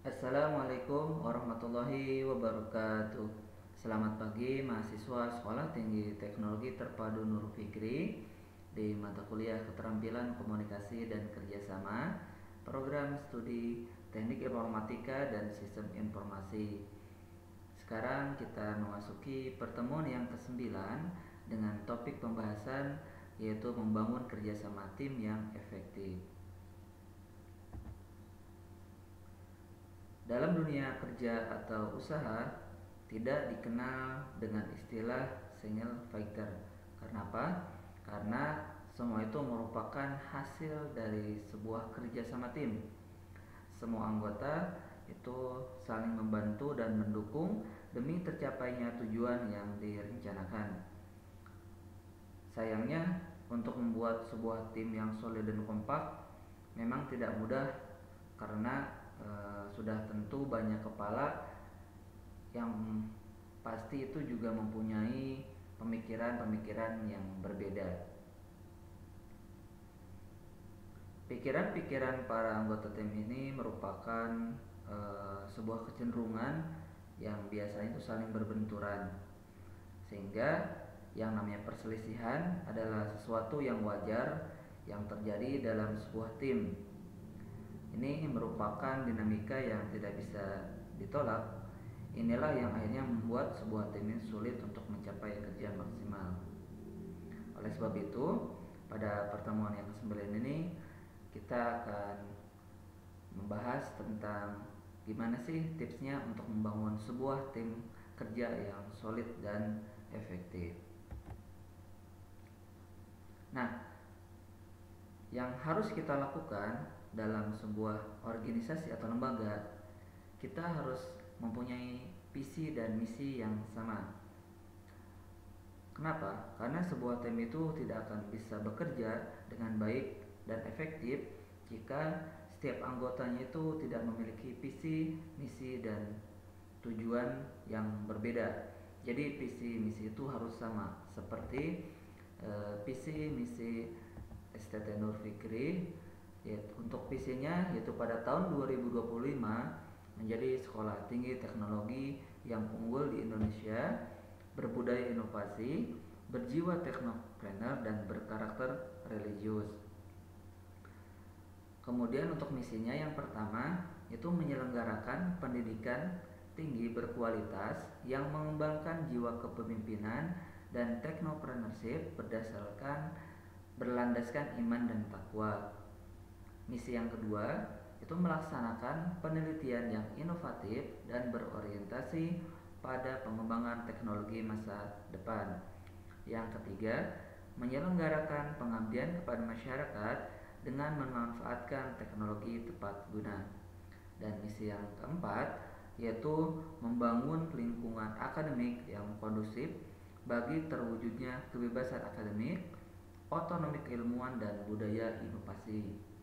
Assalamualaikum warahmatullahi wabarakatuh. Selamat pagi mahasiswa Sekolah Tinggi Teknologi Terpadu Nur Fikri di mata kuliah Keterampilan Komunikasi dan Kerjasama, program studi Teknik Informatika dan Sistem Informasi. Sekarang kita memasuki pertemuan yang ke-9 dengan topik pembahasan yaitu membangun kerjasama tim yang efektif. Dalam dunia kerja atau usaha, tidak dikenal dengan istilah single fighter. Karena apa? Karena semua itu merupakan hasil dari sebuah kerjasama tim. Semua anggota itu saling membantu dan mendukung demi tercapainya tujuan yang direncanakan. Sayangnya, untuk membuat sebuah tim yang solid dan kompak memang tidak mudah karena sudah tentu banyak kepala yang pasti itu juga mempunyai pemikiran-pemikiran yang berbeda. Pikiran-pikiran para anggota tim ini merupakan sebuah kecenderungan yang biasanya itu saling berbenturan, sehingga yang namanya perselisihan adalah sesuatu yang wajar yang terjadi dalam sebuah tim. Ini merupakan dinamika yang tidak bisa ditolak. Inilah yang akhirnya membuat sebuah tim ini sulit untuk mencapai kerja maksimal. Oleh sebab itu, pada pertemuan yang ke-9 ini kita akan membahas tentang gimana sih tipsnya untuk membangun sebuah tim kerja yang solid dan efektif. Nah, yang harus kita lakukan dalam sebuah organisasi atau lembaga, kita harus mempunyai visi dan misi yang sama. Kenapa? Karena sebuah tim itu tidak akan bisa bekerja dengan baik dan efektif jika setiap anggotanya itu tidak memiliki visi, misi, dan tujuan yang berbeda. Jadi visi misi itu harus sama seperti visi misi STT Nur Fikri. Untuk visinya yaitu pada tahun 2025 menjadi sekolah tinggi teknologi yang unggul di Indonesia, berbudaya inovasi, berjiwa teknopreneur dan berkarakter religius. Kemudian untuk misinya yang pertama itu menyelenggarakan pendidikan tinggi berkualitas yang mengembangkan jiwa kepemimpinan dan teknopreneurship berlandaskan iman dan takwa. Misi yang kedua itu melaksanakan penelitian yang inovatif dan berorientasi pada pengembangan teknologi masa depan. Yang ketiga, menyelenggarakan pengabdian kepada masyarakat dengan memanfaatkan teknologi tepat guna. Dan misi yang keempat yaitu membangun lingkungan akademik yang kondusif bagi terwujudnya kebebasan akademik, otonomi keilmuan dan budaya inovasi.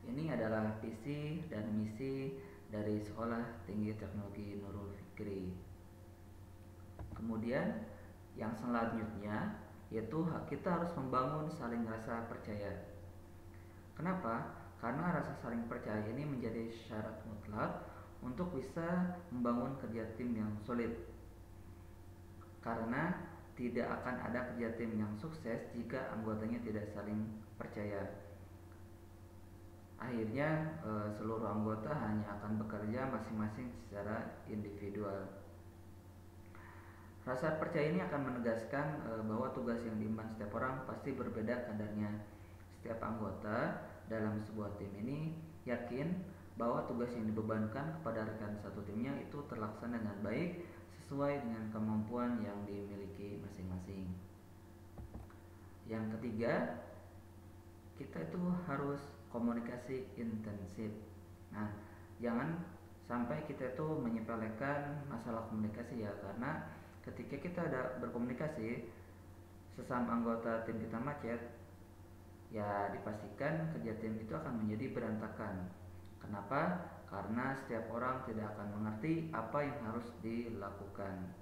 Ini adalah visi dan misi dari Sekolah Tinggi Teknologi Nurul Fikri. Kemudian yang selanjutnya yaitu kita harus membangun saling rasa percaya. Kenapa? Karena rasa saling percaya ini menjadi syarat mutlak untuk bisa membangun kerja tim yang solid. Karena tidak akan ada kerja tim yang sukses jika anggotanya tidak saling percaya. Akhirnya seluruh anggota hanya akan bekerja masing-masing secara individual. Rasa percaya ini akan menegaskan bahwa tugas yang diemban setiap orang pasti berbeda kadarnya. Setiap anggota dalam sebuah tim ini yakin bahwa tugas yang dibebankan kepada rekan satu timnya itu terlaksana dengan baik sesuai dengan kemampuan yang dimiliki masing-masing. Yang ketiga, kita itu harus komunikasi intensif. Nah, jangan sampai kita itu menyepelekan masalah komunikasi ya, karena ketika kita ada berkomunikasi sesama anggota tim kita macet, ya dipastikan kerja tim itu akan menjadi berantakan. Kenapa? Karena setiap orang tidak akan mengerti apa yang harus dilakukan.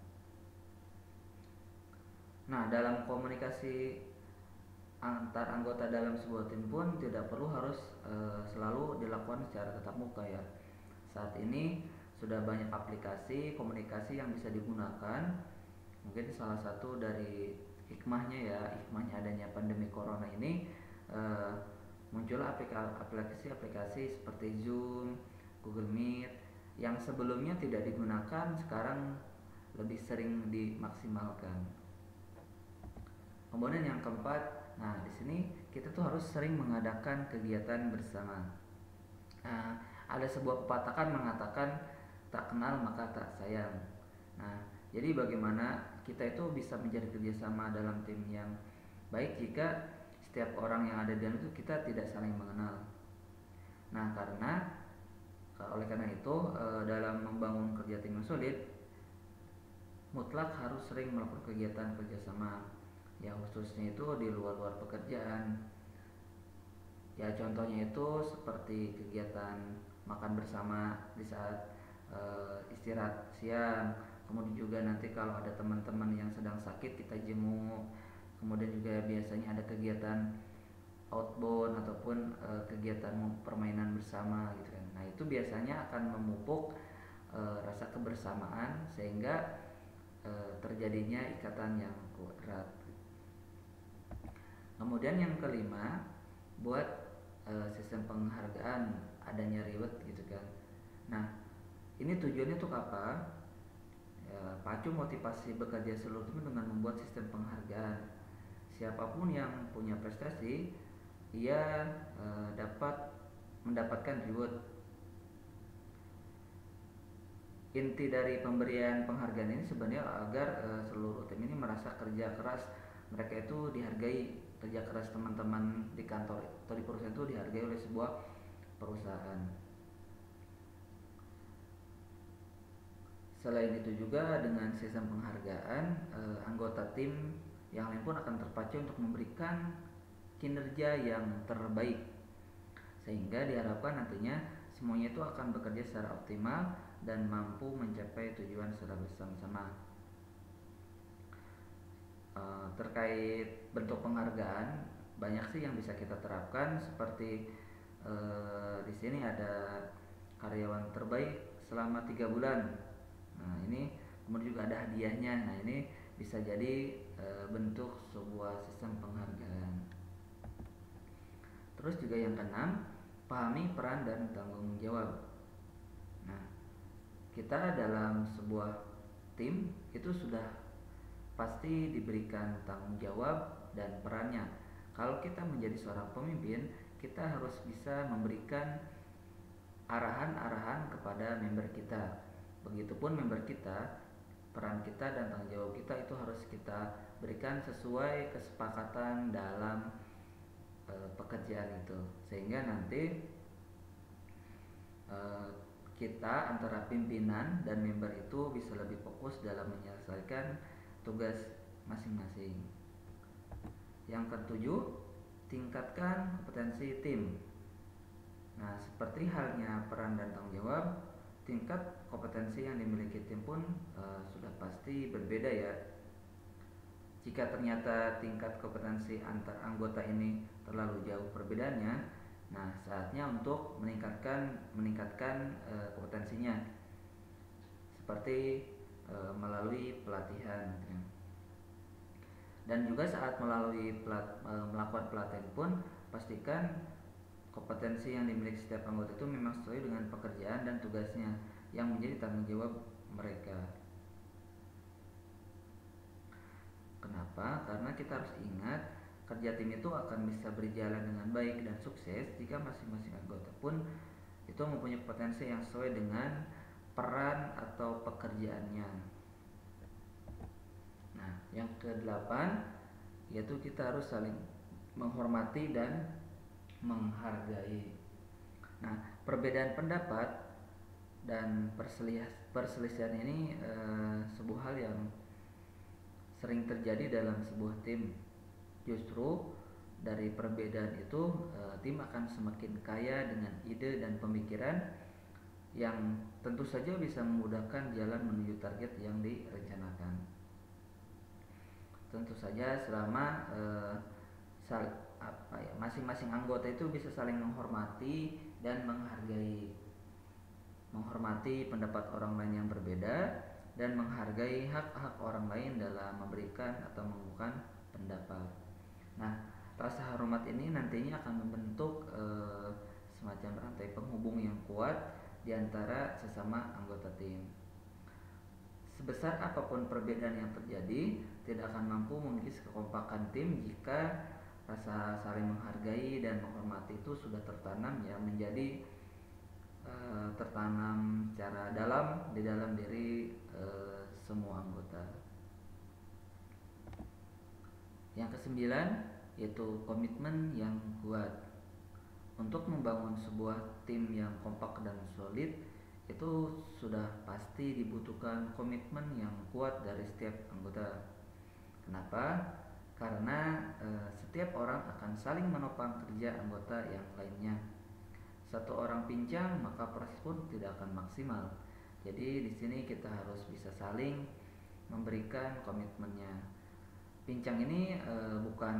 Nah, dalam komunikasi antar anggota dalam sebuah tim pun tidak perlu harus selalu dilakukan secara tatap muka ya. Saat ini sudah banyak aplikasi komunikasi yang bisa digunakan. Mungkin salah satu dari hikmahnya adanya pandemi corona ini, eh, muncul aplikasi-aplikasi seperti Zoom, Google Meet yang sebelumnya tidak digunakan, sekarang lebih sering dimaksimalkan. Kemudian yang keempat, nah di sini kita tuh harus sering mengadakan kegiatan bersama. Nah, ada sebuah pepatah kan mengatakan tak kenal maka tak sayang. Nah, jadi bagaimana kita itu bisa menjadi kerjasama dalam tim yang baik jika setiap orang yang ada di dalam itu kita tidak saling mengenal. Nah, oleh karena itu, dalam membangun kerja tim yang solid, mutlak harus sering melakukan kegiatan kerjasama. Ya khususnya itu di luar-luar pekerjaan. Ya contohnya itu seperti kegiatan makan bersama di saat istirahat siang. Kemudian juga nanti kalau ada teman-teman yang sedang sakit kita jenguk. Kemudian juga biasanya ada kegiatan outbound ataupun kegiatan permainan bersama gitu kan. Nah, itu biasanya akan memupuk rasa kebersamaan sehingga terjadinya ikatan yang erat. Kemudian yang kelima, buat sistem penghargaan, adanya reward gitu kan. Nah, ini tujuannya untuk apa? Ya, pacu motivasi bekerja seluruh tim dengan membuat sistem penghargaan. Siapapun yang punya prestasi, ia dapat mendapatkan reward. Inti dari pemberian penghargaan ini sebenarnya agar seluruh tim ini merasa kerja keras mereka itu dihargai, kerja keras teman-teman di kantor atau di perusahaan itu dihargai oleh sebuah perusahaan. Selain itu juga dengan sistem penghargaan, anggota tim yang lain pun akan terpacu untuk memberikan kinerja yang terbaik, sehingga diharapkan nantinya semuanya itu akan bekerja secara optimal dan mampu mencapai tujuan secara bersama-sama. Terkait bentuk penghargaan, banyak sih yang bisa kita terapkan, seperti di sini ada karyawan terbaik selama 3 bulan. Nah, ini kemudian juga ada hadiahnya. Nah, ini bisa jadi bentuk sebuah sistem penghargaan. Terus juga yang keenam, pahami peran dan tanggung jawab. Nah, kita dalam sebuah tim itu sudah pasti diberikan tanggung jawab dan perannya. Kalau kita menjadi seorang pemimpin, kita harus bisa memberikan arahan-arahan kepada member kita. Begitupun member kita, peran kita dan tanggung jawab kita itu harus kita berikan sesuai kesepakatan dalam pekerjaan itu, sehingga nanti kita antara pimpinan dan member itu bisa lebih fokus dalam menyelesaikan tugas masing-masing. Yang ketujuh, tingkatkan kompetensi tim. Nah, seperti halnya peran dan tanggung jawab, tingkat kompetensi yang dimiliki tim pun sudah pasti berbeda ya. Jika ternyata tingkat kompetensi antar anggota ini terlalu jauh perbedaannya, nah saatnya untuk meningkatkan kompetensinya, seperti melalui pelatihan. Dan juga saat melakukan pelatihan pun pastikan kompetensi yang dimiliki setiap anggota itu memang sesuai dengan pekerjaan dan tugasnya yang menjadi tanggung jawab mereka. Kenapa? Karena kita harus ingat, kerja tim itu akan bisa berjalan dengan baik dan sukses jika masing-masing anggota pun itu mempunyai potensi yang sesuai dengan peran atau pekerjaannya. Nah, yang kedelapan yaitu kita harus saling menghormati dan menghargai. Nah, perbedaan pendapat dan perselisihan ini sebuah hal yang sering terjadi dalam sebuah tim. Justru dari perbedaan itu tim akan semakin kaya dengan ide dan pemikiran yang tentu saja bisa memudahkan jalan menuju target yang direncanakan. Tentu saja selama masing-masing anggota itu bisa saling menghormati dan menghargai menghormati pendapat orang lain yang berbeda, dan menghargai hak-hak orang lain dalam memberikan atau mengemukakan pendapat. Nah, rasa hormat ini nantinya akan membentuk semacam rantai penghubung yang kuat di antara sesama anggota tim. Sebesar apapun perbedaan yang terjadi, tidak akan mampu mengikis kekompakan tim jika rasa saling menghargai dan menghormati itu sudah tertanam ya menjadi tertanam secara dalam di dalam diri semua anggota. Yang kesembilan yaitu komitmen yang kuat. Untuk membangun sebuah tim yang kompak dan solid itu sudah pasti dibutuhkan komitmen yang kuat dari setiap anggota. Kenapa? Karena setiap orang akan saling menopang kerja anggota yang lainnya. Satu orang pincang maka proses pun tidak akan maksimal. Jadi di sini kita harus bisa saling memberikan komitmennya. Pincang ini bukan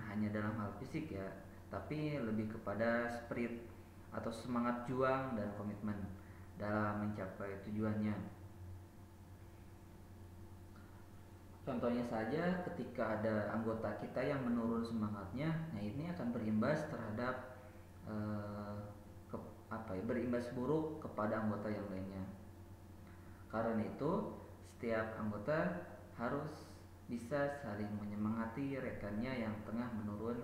hanya dalam hal fisik ya, tapi lebih kepada spirit atau semangat juang dan komitmen dalam mencapai tujuannya. Contohnya saja ketika ada anggota kita yang menurun semangatnya, nah ini akan berimbas terhadap berimbas buruk kepada anggota yang lainnya. Karena itu, setiap anggota harus bisa saling menyemangati rekannya yang tengah menurun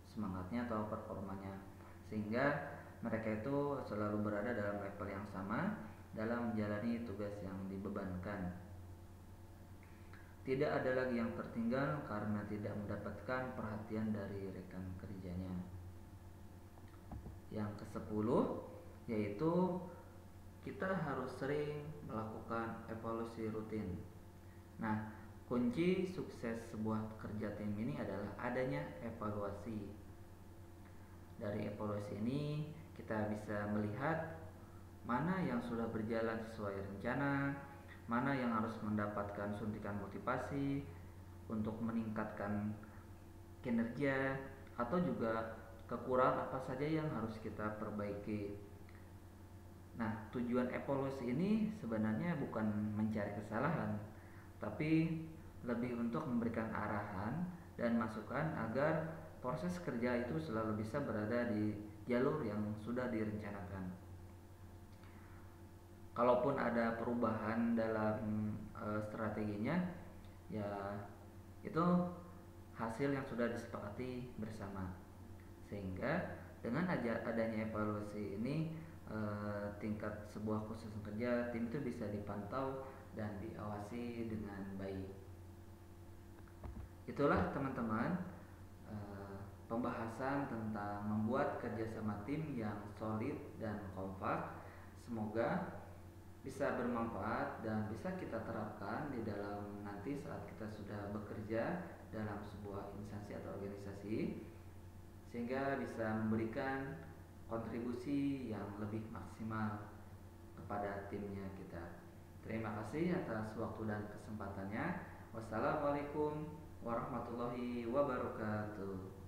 semangatnya atau performanya, sehingga mereka itu selalu berada dalam level yang sama dalam menjalani tugas yang dibebankan. Tidak ada lagi yang tertinggal karena tidak mendapatkan perhatian dari rekan kerjanya. Yang ke-10 yaitu kita harus sering melakukan evaluasi rutin. Nah, kunci sukses sebuah kerja tim ini adalah adanya evaluasi. Dari evaluasi ini kita bisa melihat mana yang sudah berjalan sesuai rencana, mana yang harus mendapatkan suntikan motivasi untuk meningkatkan kinerja, atau juga kekurangan apa saja yang harus kita perbaiki. Nah, tujuan evaluasi ini sebenarnya bukan mencari kesalahan, tapi lebih untuk memberikan arahan dan masukan agar proses kerja itu selalu bisa berada di jalur yang sudah direncanakan. Kalaupun ada perubahan dalam strateginya, ya itu hasil yang sudah disepakati bersama. Sehingga dengan adanya evaluasi ini, tingkat sebuah khusus kerja tim itu bisa dipantau dan diawasi dengan baik. Itulah teman-teman pembahasan tentang membuat kerjasama tim yang solid dan kompak. Semoga bisa bermanfaat dan bisa kita terapkan di dalam nanti saat kita sudah bekerja dalam sebuah instansi atau organisasi, sehingga bisa memberikan kontribusi yang lebih maksimal kepada timnya kita. Terima kasih atas waktu dan kesempatannya. Wassalamualaikum warahmatullahi wabarakatuh.